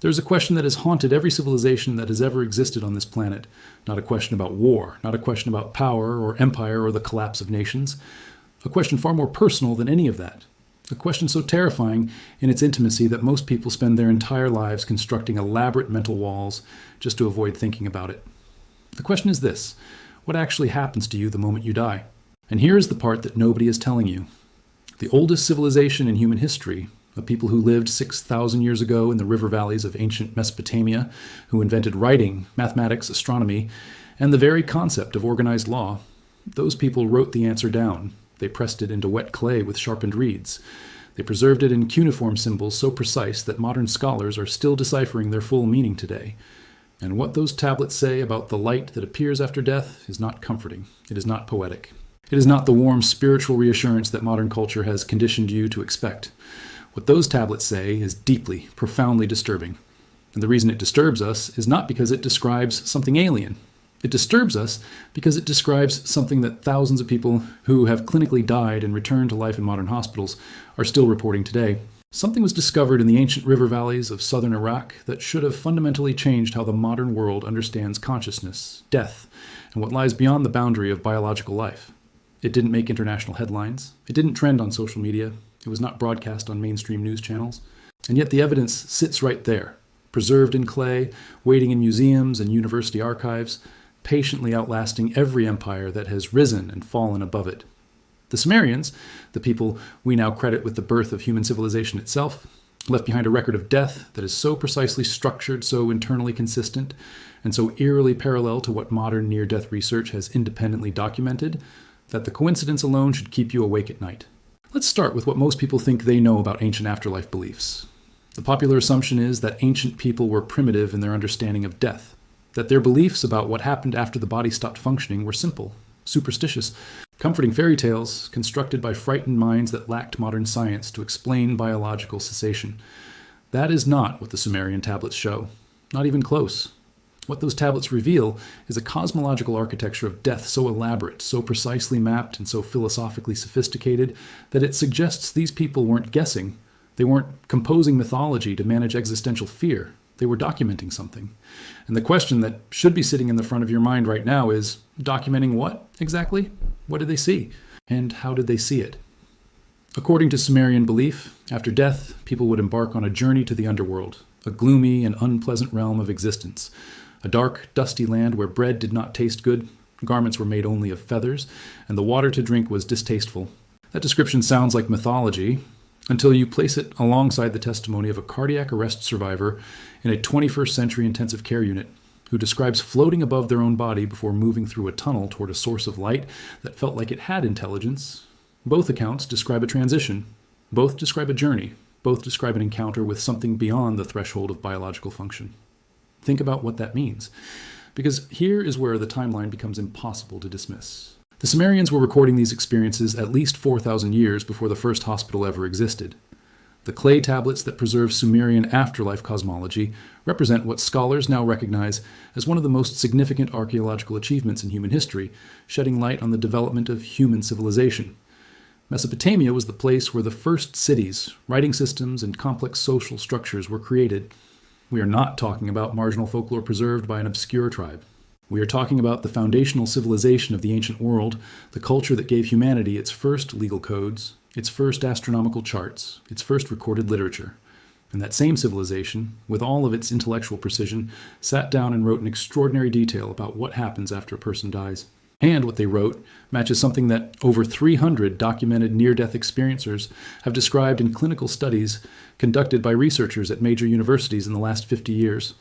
There's a question that has haunted every civilization that has ever existed on this planet. Not a question about war, not a question about power or empire or the collapse of nations. A question far more personal than any of that. A question so terrifying in its intimacy that most people spend their entire lives constructing elaborate mental walls just to avoid thinking about it. The question is this: what actually happens to you the moment you die? And here is the part that nobody is telling you. The oldest civilization in human history, a people who lived 6,000 years ago in the river valleys of ancient Mesopotamia, who invented writing, mathematics, astronomy, and the very concept of organized law, those people wrote the answer down. They pressed it into wet clay with sharpened reeds. They preserved it in cuneiform symbols so precise that modern scholars are still deciphering their full meaning today. And what those tablets say about the light that appears after death is not comforting. It is not poetic. It is not the warm spiritual reassurance that modern culture has conditioned you to expect. What those tablets say is deeply, profoundly disturbing. And the reason it disturbs us is not because it describes something alien. It disturbs us because it describes something that thousands of people who have clinically died and returned to life in modern hospitals are still reporting today. Something was discovered in the ancient river valleys of southern Iraq that should have fundamentally changed how the modern world understands consciousness, death, and what lies beyond the boundary of biological life. It didn't make international headlines. It didn't trend on social media. It was not broadcast on mainstream news channels. And yet the evidence sits right there, preserved in clay, waiting in museums and university archives, patiently outlasting every empire that has risen and fallen above it. The Sumerians, the people we now credit with the birth of human civilization itself, left behind a record of death that is so precisely structured, so internally consistent, and so eerily parallel to what modern near-death research has independently documented, that the coincidence alone should keep you awake at night. Let's start with what most people think they know about ancient afterlife beliefs. The popular assumption is that ancient people were primitive in their understanding of death, that their beliefs about what happened after the body stopped functioning were simple, superstitious, comforting fairy tales constructed by frightened minds that lacked modern science to explain biological cessation. That is not what the Sumerian tablets show, not even close. What those tablets reveal is a cosmological architecture of death so elaborate, so precisely mapped, and so philosophically sophisticated that it suggests these people weren't guessing. They weren't composing mythology to manage existential fear. They were documenting something. And the question that should be sitting in the front of your mind right now is, documenting what exactly? What did they see? And how did they see it? According to Sumerian belief, after death, people would embark on a journey to the underworld, a gloomy and unpleasant realm of existence, a dark, dusty land where bread did not taste good, garments were made only of feathers, and the water to drink was distasteful. That description sounds like mythology, until you place it alongside the testimony of a cardiac arrest survivor in a 21st century intensive care unit who describes floating above their own body before moving through a tunnel toward a source of light that felt like it had intelligence. Both accounts describe a transition. Both describe a journey. Both describe an encounter with something beyond the threshold of biological function. Think about what that means, because here is where the timeline becomes impossible to dismiss. The Sumerians were recording these experiences at least 4,000 years before the first hospital ever existed. The clay tablets that preserve Sumerian afterlife cosmology represent what scholars now recognize as one of the most significant archaeological achievements in human history, shedding light on the development of human civilization. Mesopotamia was the place where the first cities, writing systems, and complex social structures were created. We are not talking about marginal folklore preserved by an obscure tribe. We are talking about the foundational civilization of the ancient world, the culture that gave humanity its first legal codes, its first astronomical charts, its first recorded literature. And that same civilization, with all of its intellectual precision, sat down and wrote in extraordinary detail about what happens after a person dies. And what they wrote matches something that over 300 documented near-death experiencers have described in clinical studies conducted by researchers at major universities in the last 50 years.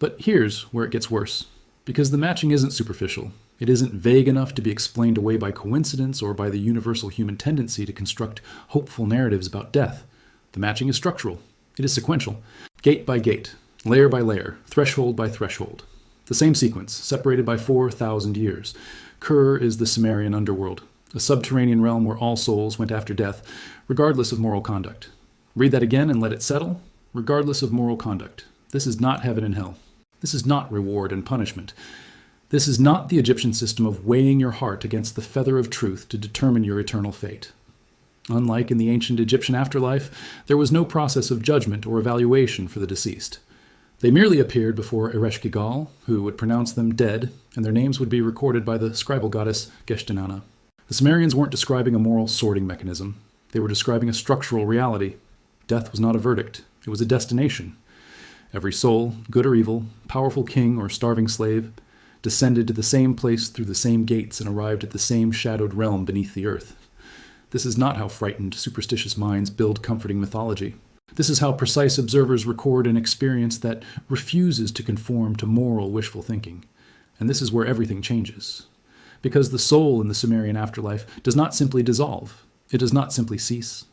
But here's where it gets worse. Because the matching isn't superficial. It isn't vague enough to be explained away by coincidence or by the universal human tendency to construct hopeful narratives about death. The matching is structural. It is sequential. Gate by gate, layer by layer, threshold by threshold. The same sequence, separated by 4,000 years. Kur is the Sumerian underworld, a subterranean realm where all souls went after death, regardless of moral conduct. Read that again and let it settle. Regardless of moral conduct. This is not heaven and hell. This is not reward and punishment. This is not the Egyptian system of weighing your heart against the feather of truth to determine your eternal fate. Unlike in the ancient Egyptian afterlife, there was no process of judgment or evaluation for the deceased. They merely appeared before Ereshkigal, who would pronounce them dead, and their names would be recorded by the scribal goddess Geshtinana. The Sumerians weren't describing a moral sorting mechanism. They were describing a structural reality. Death was not a verdict. It was a destination. Every soul, good or evil, powerful king or starving slave, descended to the same place through the same gates and arrived at the same shadowed realm beneath the earth. This is not how frightened, superstitious minds build comforting mythology. This is how precise observers record an experience that refuses to conform to moral wishful thinking. And this is where everything changes. Because the soul in the Sumerian afterlife does not simply dissolve. It does not simply cease.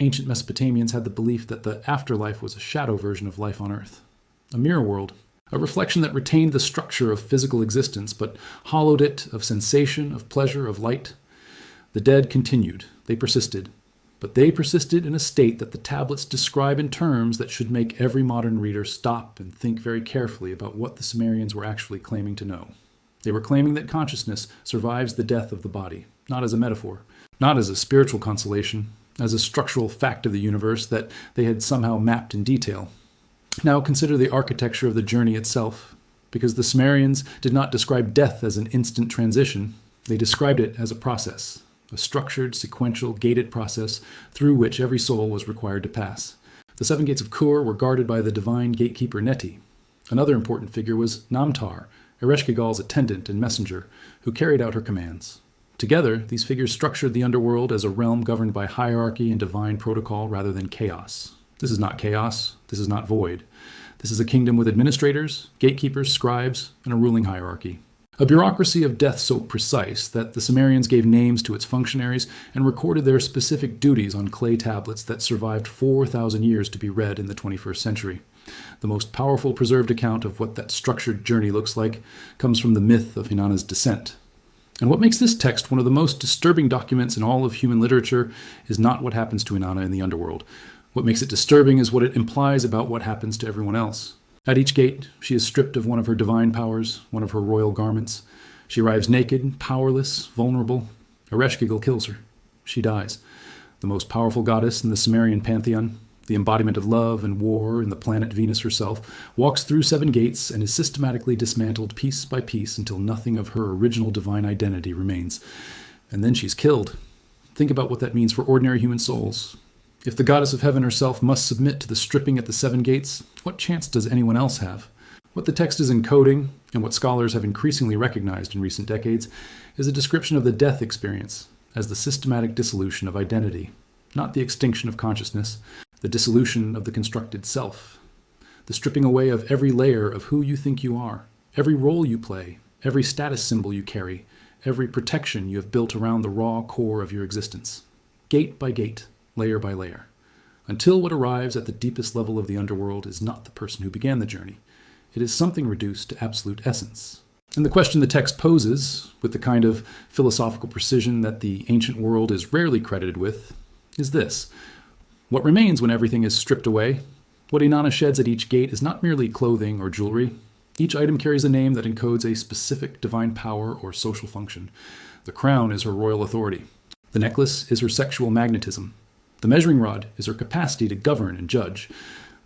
Ancient Mesopotamians had the belief that the afterlife was a shadow version of life on earth. A mirror world. A reflection that retained the structure of physical existence, but hollowed it of sensation, of pleasure, of light. The dead continued. They persisted. But they persisted in a state that the tablets describe in terms that should make every modern reader stop and think very carefully about what the Sumerians were actually claiming to know. They were claiming that consciousness survives the death of the body, not as a metaphor, not as a spiritual consolation, as a structural fact of the universe that they had somehow mapped in detail. Now consider the architecture of the journey itself, because the Sumerians did not describe death as an instant transition. They described it as a process. A structured, sequential, gated process through which every soul was required to pass. The seven gates of Kur were guarded by the divine gatekeeper Neti. Another important figure was Namtar, Ereshkigal's attendant and messenger, who carried out her commands. Together, these figures structured the underworld as a realm governed by hierarchy and divine protocol rather than chaos. This is not chaos. This is not void. This is a kingdom with administrators, gatekeepers, scribes, and a ruling hierarchy. A bureaucracy of death so precise that the Sumerians gave names to its functionaries and recorded their specific duties on clay tablets that survived 4,000 years to be read in the 21st century. The most powerful preserved account of what that structured journey looks like comes from the myth of Inanna's descent. And what makes this text one of the most disturbing documents in all of human literature is not what happens to Inanna in the underworld. What makes it disturbing is what it implies about what happens to everyone else. At each gate, she is stripped of one of her divine powers, one of her royal garments. She arrives naked, powerless, vulnerable. Ereshkigal kills her. She dies. The most powerful goddess in the Sumerian pantheon, the embodiment of love and war in the planet Venus herself, walks through seven gates and is systematically dismantled piece by piece until nothing of her original divine identity remains. And then she's killed. Think about what that means for ordinary human souls. If the goddess of heaven herself must submit to the stripping at the seven gates, what chance does anyone else have? What the text is encoding, and what scholars have increasingly recognized in recent decades, is a description of the death experience as the systematic dissolution of identity, not the extinction of consciousness, the dissolution of the constructed self, the stripping away of every layer of who you think you are, every role you play, every status symbol you carry, every protection you have built around the raw core of your existence, gate by gate, layer by layer, until what arrives at the deepest level of the underworld is not the person who began the journey. It is something reduced to absolute essence. And the question the text poses, with the kind of philosophical precision that the ancient world is rarely credited with, is this. What remains when everything is stripped away? What Inanna sheds at each gate is not merely clothing or jewelry. Each item carries a name that encodes a specific divine power or social function. The crown is her royal authority. The necklace is her sexual magnetism. The measuring rod is her capacity to govern and judge.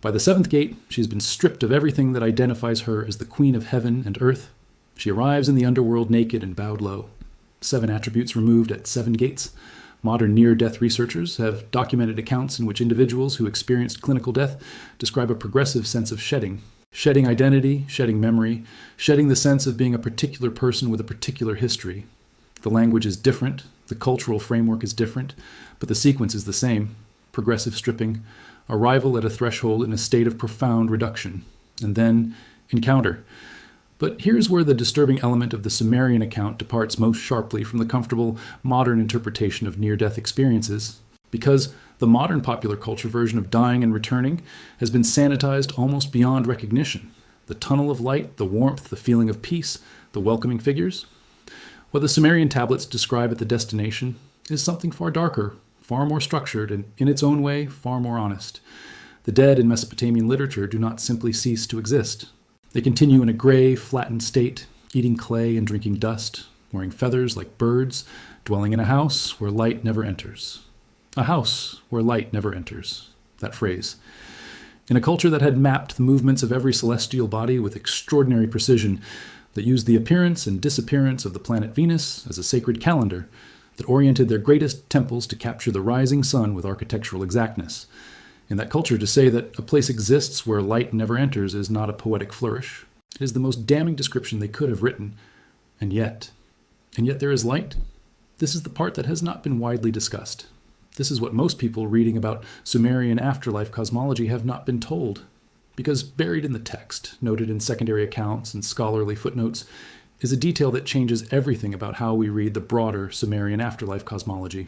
By the seventh gate, she has been stripped of everything that identifies her as the queen of heaven and earth. She arrives in the underworld naked and bowed low. 7 attributes removed at 7 gates. Modern near-death researchers have documented accounts in which individuals who experienced clinical death describe a progressive sense of shedding. Shedding identity, shedding memory, shedding the sense of being a particular person with a particular history. The language is different, the cultural framework is different, but the sequence is the same. Progressive stripping, arrival at a threshold in a state of profound reduction, and then encounter. But here's where the disturbing element of the Sumerian account departs most sharply from the comfortable modern interpretation of near-death experiences, because the modern popular culture version of dying and returning has been sanitized almost beyond recognition. The tunnel of light, the warmth, the feeling of peace, the welcoming figures. What the Sumerian tablets describe at the destination is something far darker, far more structured, and in its own way, far more honest. The dead in Mesopotamian literature do not simply cease to exist. They continue in a gray, flattened state, eating clay and drinking dust, wearing feathers like birds, dwelling in a house where light never enters. A house where light never enters. That phrase. In a culture that had mapped the movements of every celestial body with extraordinary precision, that used the appearance and disappearance of the planet Venus as a sacred calendar, that oriented their greatest temples to capture the rising sun with architectural exactness. In that culture, to say that a place exists where light never enters is not a poetic flourish. It is the most damning description they could have written. And yet there is light. This is the part that has not been widely discussed. This is what most people reading about Sumerian afterlife cosmology have not been told. Because buried in the text, noted in secondary accounts and scholarly footnotes, is a detail that changes everything about how we read the broader Sumerian afterlife cosmology.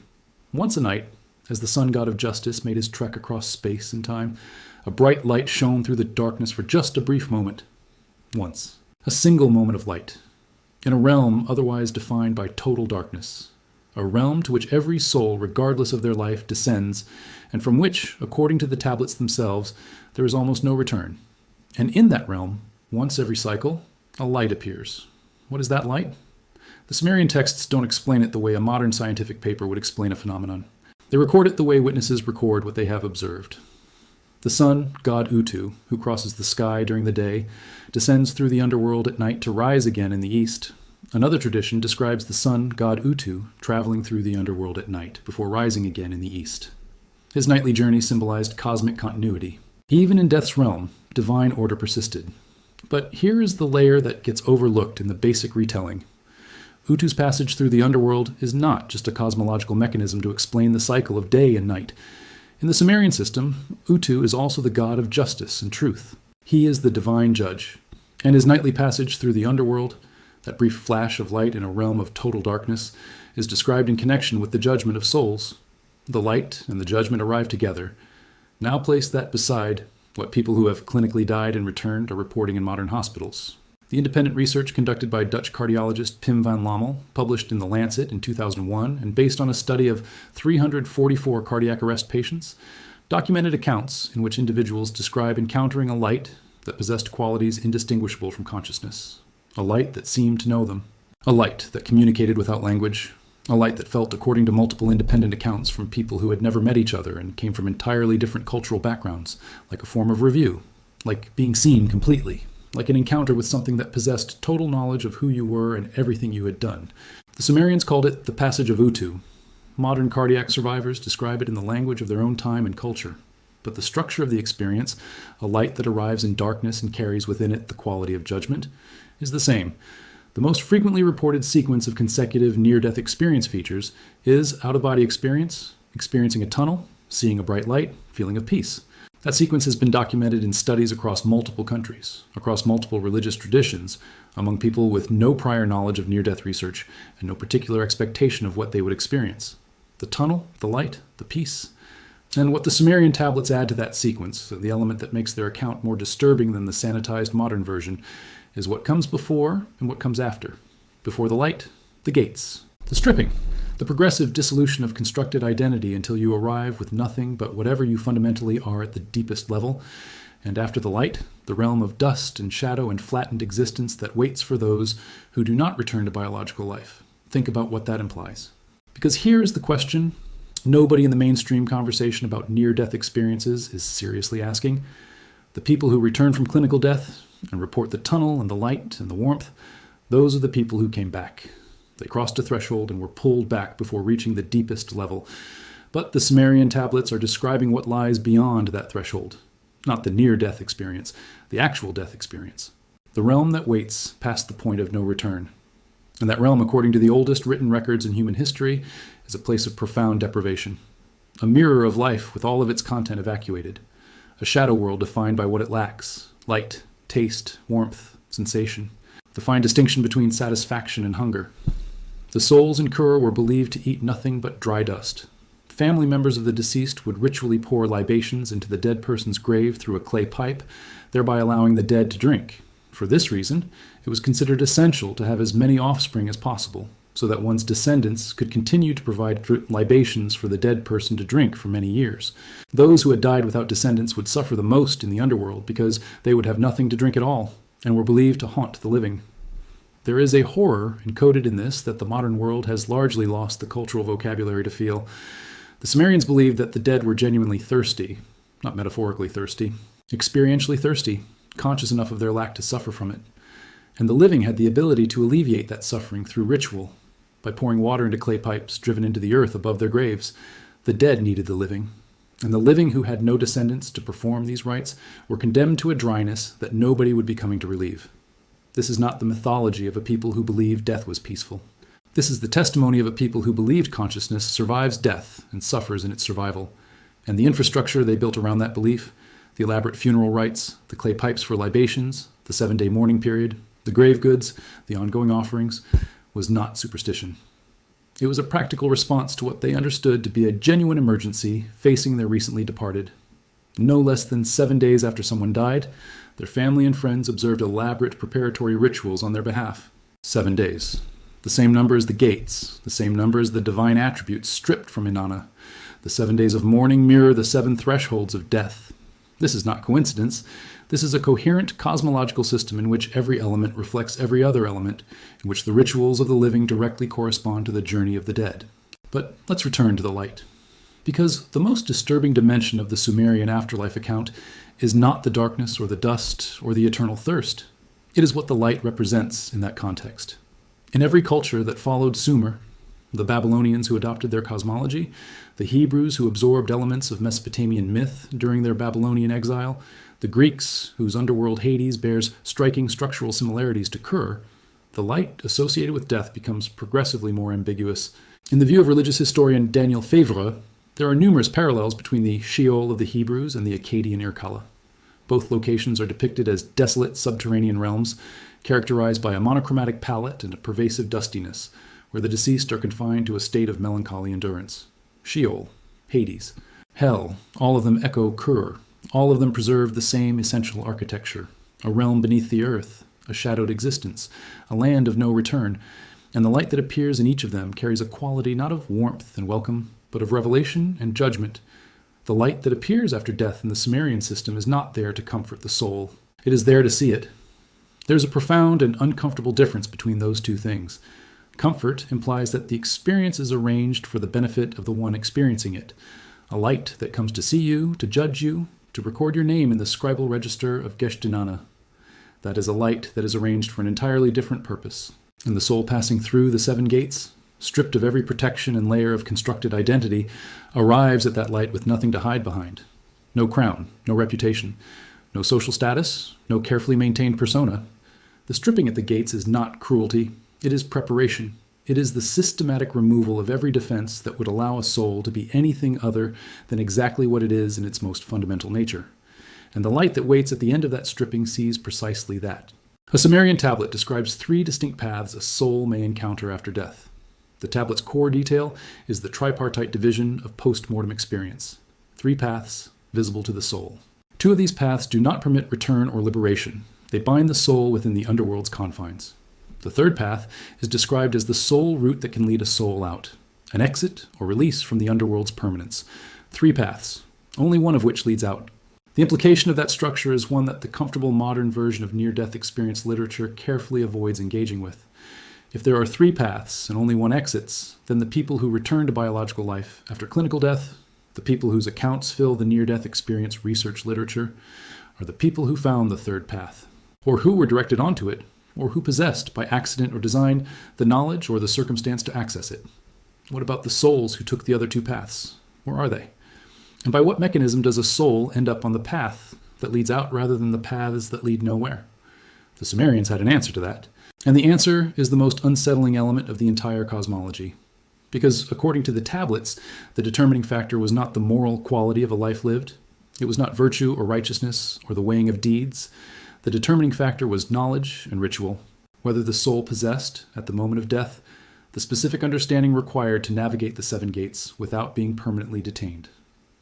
Once a night, as the sun god of justice made his trek across space and time, a bright light shone through the darkness for just a brief moment. Once. A single moment of light. In a realm otherwise defined by total darkness. A realm to which every soul, regardless of their life, descends, and from which, according to the tablets themselves, there is almost no return. And in that realm, once every cycle, a light appears. What is that light? The Sumerian texts don't explain it the way a modern scientific paper would explain a phenomenon. They record it the way witnesses record what they have observed. The sun, god Utu, who crosses the sky during the day, descends through the underworld at night to rise again in the east. Another tradition describes the sun, god Utu, traveling through the underworld at night before rising again in the east. His nightly journey symbolized cosmic continuity. Even in death's realm, divine order persisted. But here is the layer that gets overlooked in the basic retelling. Utu's passage through the underworld is not just a cosmological mechanism to explain the cycle of day and night. In the Sumerian system, Utu is also the god of justice and truth. He is the divine judge. And his nightly passage through the underworld, that brief flash of light in a realm of total darkness, is described in connection with the judgment of souls. The light and the judgment arrive together. Now place that beside what people who have clinically died and returned are reporting in modern hospitals. The independent research conducted by Dutch cardiologist Pim van Lommel, published in The Lancet in 2001 and based on a study of 344 cardiac arrest patients, documented accounts in which individuals describe encountering a light that possessed qualities indistinguishable from consciousness. A light that seemed to know them. A light that communicated without language. A light that felt according to multiple independent accounts from people who had never met each other and came from entirely different cultural backgrounds, like a form of review, like being seen completely, like an encounter with something that possessed total knowledge of who you were and everything you had done. The Sumerians called it the passage of Utu. Modern cardiac survivors describe it in the language of their own time and culture. But the structure of the experience, a light that arrives in darkness and carries within it the quality of judgment, is the same. The most frequently reported sequence of consecutive near-death experience features is out-of-body experience, experiencing a tunnel, seeing a bright light, feeling of peace. That sequence has been documented in studies across multiple countries, across multiple religious traditions, among people with no prior knowledge of near-death research and no particular expectation of what they would experience. The tunnel, the light, the peace. And what the Sumerian tablets add to that sequence, the element that makes their account more disturbing than the sanitized modern version, is what comes before and what comes after. Before the light, the gates, the stripping, the progressive dissolution of constructed identity until you arrive with nothing but whatever you fundamentally are at the deepest level, and after the light, the realm of dust and shadow and flattened existence that waits for those who do not return to biological life. Think about what that implies. Because here is the question nobody in the mainstream conversation about near-death experiences is seriously asking. The people who return from clinical death and report the tunnel and the light and the warmth, those are the people who came back. They crossed a threshold and were pulled back before reaching the deepest level. But the Sumerian tablets are describing what lies beyond that threshold. Not the near-death experience, the actual death experience. The realm that waits past the point of no return. And that realm, according to the oldest written records in human history, is a place of profound deprivation. A mirror of life with all of its content evacuated. A shadow world defined by what it lacks. Light, taste, warmth, sensation. The fine distinction between satisfaction and hunger. The souls in Kura were believed to eat nothing but dry dust. Family members of the deceased would ritually pour libations into the dead person's grave through a clay pipe, thereby allowing the dead to drink. For this reason, it was considered essential to have as many offspring as possible, so that one's descendants could continue to provide libations for the dead person to drink for many years. Those who had died without descendants would suffer the most in the underworld because they would have nothing to drink at all, and were believed to haunt the living. There is a horror encoded in this that the modern world has largely lost the cultural vocabulary to feel. The Sumerians believed that the dead were genuinely thirsty, not metaphorically thirsty. experientially thirsty, conscious enough of their lack to suffer from it. And the living had the ability to alleviate that suffering through ritual, by pouring water into clay pipes driven into the earth above their graves. The dead needed the living, and the living who had no descendants to perform these rites were condemned to a dryness that nobody would be coming to relieve. This is not the mythology of a people who believed death was peaceful. This is the testimony of a people who believed consciousness survives death and suffers in its survival, and the infrastructure they built around that belief, the elaborate funeral rites, the clay pipes for libations, the 7-day mourning period, the grave goods, the ongoing offerings, was not superstition. It was a practical response to what they understood to be a genuine emergency facing their recently departed. No less than 7 days after someone died, their family and friends observed elaborate preparatory rituals on their behalf. 7 days. The same number as the gates, the same number as the divine attributes stripped from Inanna. The 7 days of mourning mirror the 7 thresholds of death. This is not coincidence. This is a coherent cosmological system in which every element reflects every other element, in which the rituals of the living directly correspond to the journey of the dead. But let's return to the light. Because the most disturbing dimension of the Sumerian afterlife account is not the darkness or the dust or the eternal thirst. It is what the light represents in that context. In every culture that followed Sumer, the Babylonians who adopted their cosmology, the Hebrews who absorbed elements of Mesopotamian myth during their Babylonian exile, the Greeks whose underworld Hades bears striking structural similarities to Kur, the light associated with death becomes progressively more ambiguous. In the view of religious historian Daniel Favre, there are numerous parallels between the Sheol of the Hebrews and the Akkadian Irkalla. Both locations are depicted as desolate subterranean realms, characterized by a monochromatic palette and a pervasive dustiness, where the deceased are confined to a state of melancholy endurance. Sheol, Hades, Hell, all of them echo Kur. All of them preserve the same essential architecture, a realm beneath the earth, a shadowed existence, a land of no return, and the light that appears in each of them carries a quality not of warmth and welcome, but of revelation and judgment. The light that appears after death in the Sumerian system is not there to comfort the soul. It is there to see it. There's a profound and uncomfortable difference between those two things. Comfort implies that the experience is arranged for the benefit of the one experiencing it, a light that comes to see you, to judge you, to record your name in the scribal register of Geshtinana. That is a light that is arranged for an entirely different purpose. And the soul passing through the 7 gates, stripped of every protection and layer of constructed identity, arrives at that light with nothing to hide behind. No crown, no reputation, no social status, no carefully maintained persona. The stripping at the gates is not cruelty, it is preparation. It is the systematic removal of every defense that would allow a soul to be anything other than exactly what it is in its most fundamental nature. And the light that waits at the end of that stripping sees precisely that. A Sumerian tablet describes 3 distinct paths a soul may encounter after death. The tablet's core detail is the tripartite division of post-mortem experience. 3 paths visible to the soul. 2 of these paths do not permit return or liberation. They bind the soul within the underworld's confines. The 3rd path is described as the sole route that can lead a soul out, an exit or release from the underworld's permanence. 3 paths, only one of which leads out. The implication of that structure is one that the comfortable modern version of near-death experience literature carefully avoids engaging with. If there are 3 paths and only one exits, then the people who return to biological life after clinical death, the people whose accounts fill the near-death experience research literature, are the people who found the 3rd path, or who were directed onto it, or who possessed, by accident or design, the knowledge or the circumstance to access it. What about the souls who took the other 2 paths? Where are they? And by what mechanism does a soul end up on the path that leads out rather than the paths that lead nowhere? The Sumerians had an answer to that. And the answer is the most unsettling element of the entire cosmology. Because according to the tablets, the determining factor was not the moral quality of a life lived. It was not virtue or righteousness or the weighing of deeds. The determining factor was knowledge and ritual, whether the soul possessed, at the moment of death, the specific understanding required to navigate the 7 gates without being permanently detained,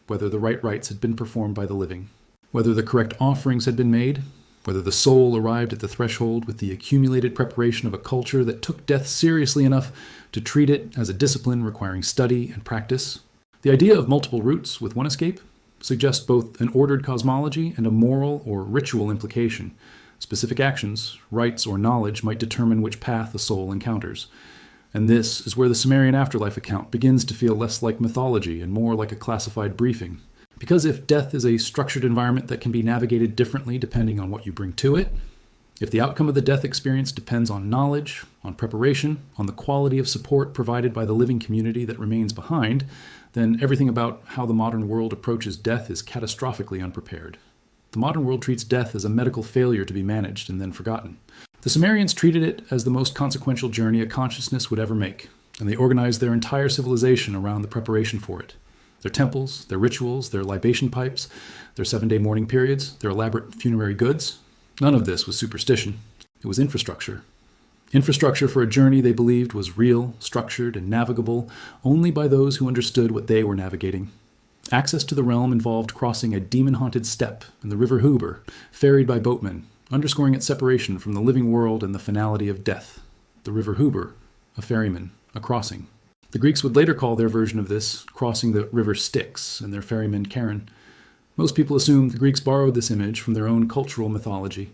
whether the right rites had been performed by the living, whether the correct offerings had been made, whether the soul arrived at the threshold with the accumulated preparation of a culture that took death seriously enough to treat it as a discipline requiring study and practice. The idea of multiple routes with one escape suggests both an ordered cosmology and a moral or ritual implication. Specific actions, rites, or knowledge might determine which path the soul encounters. And this is where the Sumerian afterlife account begins to feel less like mythology and more like a classified briefing. Because if death is a structured environment that can be navigated differently depending on what you bring to it, if the outcome of the death experience depends on knowledge, on preparation, on the quality of support provided by the living community that remains behind, then everything about how the modern world approaches death is catastrophically unprepared. The modern world treats death as a medical failure to be managed and then forgotten. The Sumerians treated it as the most consequential journey a consciousness would ever make, and they organized their entire civilization around the preparation for it. Their temples, their rituals, their libation pipes, their 7-day mourning periods, their elaborate funerary goods. None of this was superstition. It was infrastructure. Infrastructure for a journey they believed was real, structured, and navigable only by those who understood what they were navigating. Access to the realm involved crossing a demon-haunted steppe in the river Huber, ferried by boatmen, underscoring its separation from the living world and the finality of death. The river Huber, a ferryman, a crossing. The Greeks would later call their version of this crossing the river Styx and their ferryman Charon. Most people assume the Greeks borrowed this image from their own cultural mythology,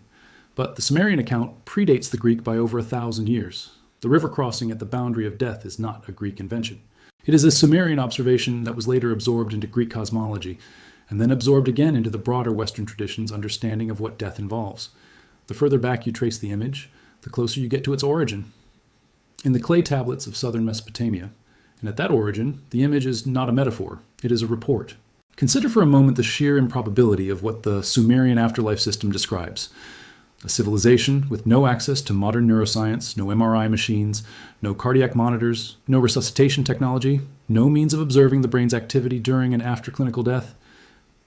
but the Sumerian account predates the Greek by over 1,000 years. The river crossing at the boundary of death is not a Greek invention. It is a Sumerian observation that was later absorbed into Greek cosmology, and then absorbed again into the broader Western tradition's understanding of what death involves. The further back you trace the image, the closer you get to its origin. In the clay tablets of southern Mesopotamia, and at that origin, the image is not a metaphor, it is a report. Consider for a moment the sheer improbability of what the Sumerian afterlife system describes. A civilization with no access to modern neuroscience, no MRI machines, no cardiac monitors, no resuscitation technology, no means of observing the brain's activity during and after clinical death.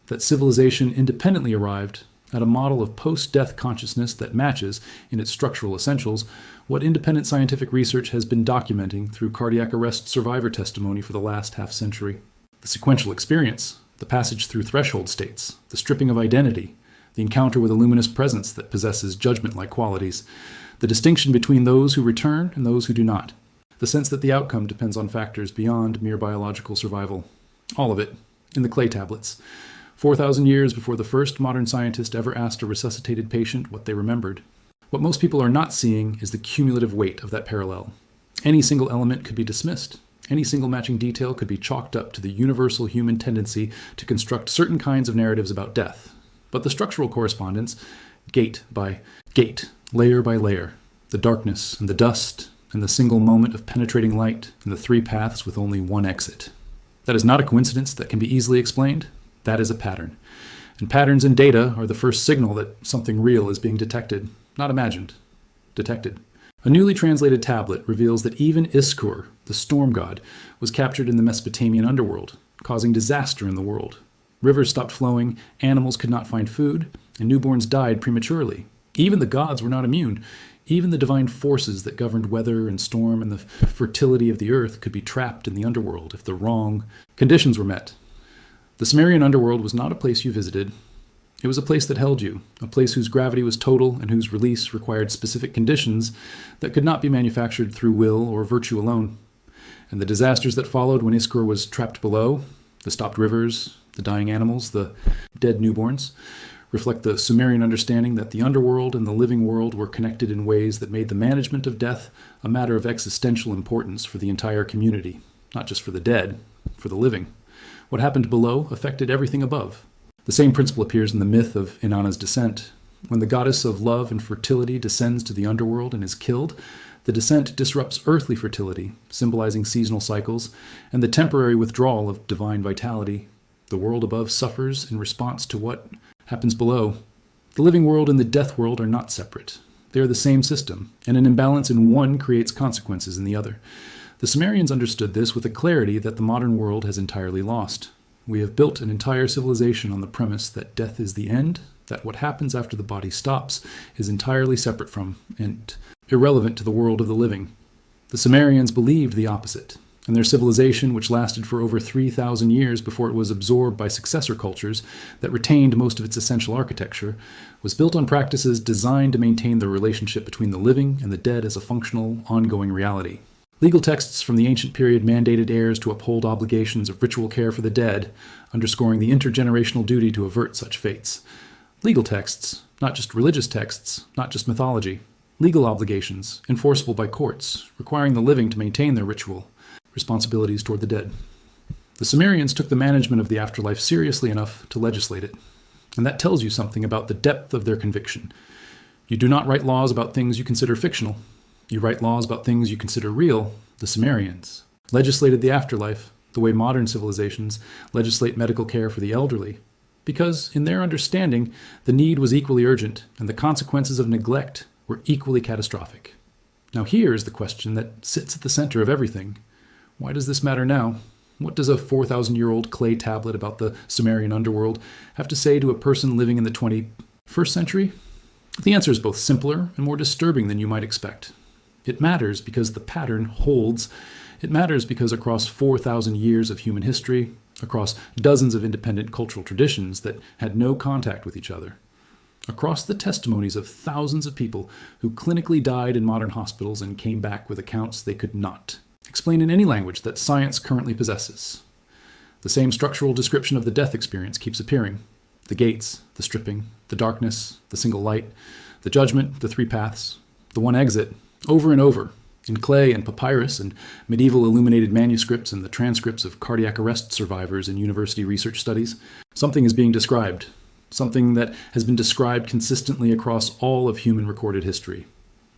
That civilization independently arrived at a model of post-death consciousness that matches, in its structural essentials, what independent scientific research has been documenting through cardiac arrest survivor testimony for the last half-century. The sequential experience, the passage through threshold states, the stripping of identity, the encounter with a luminous presence that possesses judgment-like qualities, the distinction between those who return and those who do not, the sense that the outcome depends on factors beyond mere biological survival. All of it, in the clay tablets. 4,000 years before the first modern scientist ever asked a resuscitated patient what they remembered. What most people are not seeing is the cumulative weight of that parallel. Any single element could be dismissed. Any single matching detail could be chalked up to the universal human tendency to construct certain kinds of narratives about death. But the structural correspondence, gate by gate, layer by layer, the darkness and the dust, and the single moment of penetrating light, and the 3 paths with only one exit. That is not a coincidence that can be easily explained. That is a pattern. And patterns in data are the first signal that something real is being detected, not imagined, detected. A newly translated tablet reveals that even Iskur, the storm god, was captured in the Mesopotamian underworld, causing disaster in the world. Rivers stopped flowing, animals could not find food, and newborns died prematurely. Even the gods were not immune. Even the divine forces that governed weather and storm and the fertility of the earth could be trapped in the underworld if the wrong conditions were met. The Sumerian underworld was not a place you visited. It was a place that held you, a place whose gravity was total and whose release required specific conditions that could not be manufactured through will or virtue alone. And the disasters that followed when Iskur was trapped below, the stopped rivers, the dying animals, the dead newborns, reflect the Sumerian understanding that the underworld and the living world were connected in ways that made the management of death a matter of existential importance for the entire community, not just for the dead, for the living. What happened below affected everything above. The same principle appears in the myth of Inanna's descent. When the goddess of love and fertility descends to the underworld and is killed, the descent disrupts earthly fertility, symbolizing seasonal cycles, and the temporary withdrawal of divine vitality. The world above suffers in response to what happens below. The living world and the death world are not separate. They are the same system, and an imbalance in one creates consequences in the other. The Sumerians understood this with a clarity that the modern world has entirely lost. We have built an entire civilization on the premise that death is the end, that what happens after the body stops is entirely separate from and irrelevant to the world of the living. The Sumerians believed the opposite, and their civilization, which lasted for over 3,000 years before it was absorbed by successor cultures that retained most of its essential architecture, was built on practices designed to maintain the relationship between the living and the dead as a functional, ongoing reality. Legal texts from the ancient period mandated heirs to uphold obligations of ritual care for the dead, underscoring the intergenerational duty to avert such fates. Legal texts, not just religious texts, not just mythology. Legal obligations, enforceable by courts, requiring the living to maintain their ritual, responsibilities toward the dead. The Sumerians took the management of the afterlife seriously enough to legislate it, and that tells you something about the depth of their conviction. You do not write laws about things you consider fictional. You write laws about things you consider real. The Sumerians legislated the afterlife the way modern civilizations legislate medical care for the elderly, because in their understanding, the need was equally urgent and the consequences of neglect were equally catastrophic. Now here's the question that sits at the center of everything. Why does this matter now? What does a 4,000-year-old clay tablet about the Sumerian underworld have to say to a person living in the 21st century? The answer is both simpler and more disturbing than you might expect. It matters because the pattern holds. It matters because across 4,000 years of human history, across dozens of independent cultural traditions that had no contact with each other, across the testimonies of thousands of people who clinically died in modern hospitals and came back with accounts they could not explain in any language that science currently possesses. The same structural description of the death experience keeps appearing. The gates, the stripping, the darkness, the single light, the judgment, the three paths, the one exit, over and over, in clay and papyrus and medieval illuminated manuscripts and the transcripts of cardiac arrest survivors in university research studies. Something is being described, something that has been described consistently across all of human recorded history.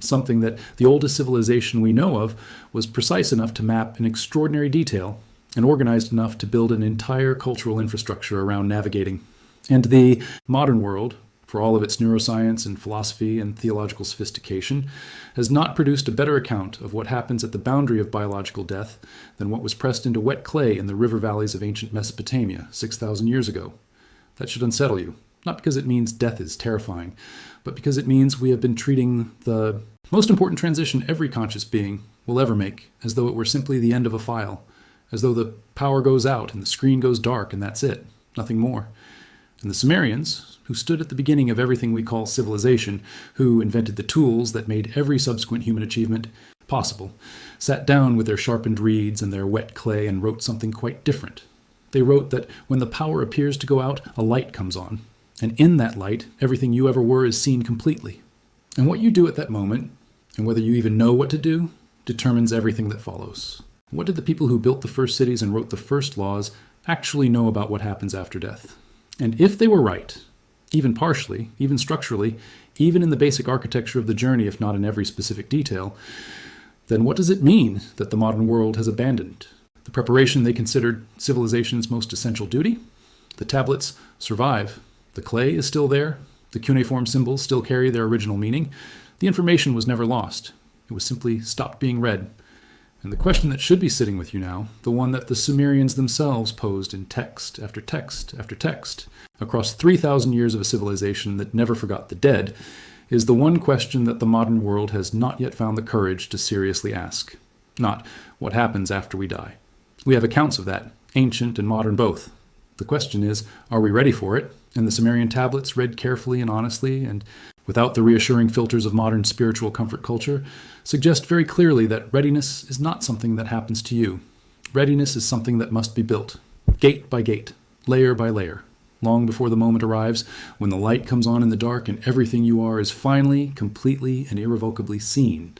Something that the oldest civilization we know of was precise enough to map in extraordinary detail and organized enough to build an entire cultural infrastructure around navigating. And the modern world, for all of its neuroscience and philosophy and theological sophistication, has not produced a better account of what happens at the boundary of biological death than what was pressed into wet clay in the river valleys of ancient Mesopotamia 6,000 years ago. That should unsettle you, not because it means death is terrifying, but because it means we have been treating the most important transition every conscious being will ever make as though it were simply the end of a file, as though the power goes out and the screen goes dark and that's it, nothing more. And the Sumerians, who stood at the beginning of everything we call civilization, who invented the tools that made every subsequent human achievement possible, sat down with their sharpened reeds and their wet clay and wrote something quite different. They wrote that when the power appears to go out, a light comes on. And in that light, everything you ever were is seen completely. And what you do at that moment, and whether you even know what to do, determines everything that follows. What did the people who built the first cities and wrote the first laws actually know about what happens after death? And if they were right, even partially, even structurally, even in the basic architecture of the journey, if not in every specific detail, then what does it mean that the modern world has abandoned the preparation they considered civilization's most essential duty? The tablets survive. The clay is still there. The cuneiform symbols still carry their original meaning. The information was never lost. It was simply stopped being read. And the question that should be sitting with you now, the one that the Sumerians themselves posed in text after text after text, across 3,000 years of a civilization that never forgot the dead, is the one question that the modern world has not yet found the courage to seriously ask. Not what happens after we die. We have accounts of that, ancient and modern both. The question is, are we ready for it? And the Sumerian tablets, read carefully and honestly and without the reassuring filters of modern spiritual comfort culture, suggest very clearly that readiness is not something that happens to you. Readiness is something that must be built, gate by gate, layer by layer, long before the moment arrives when the light comes on in the dark and everything you are is finally, completely, and irrevocably seen.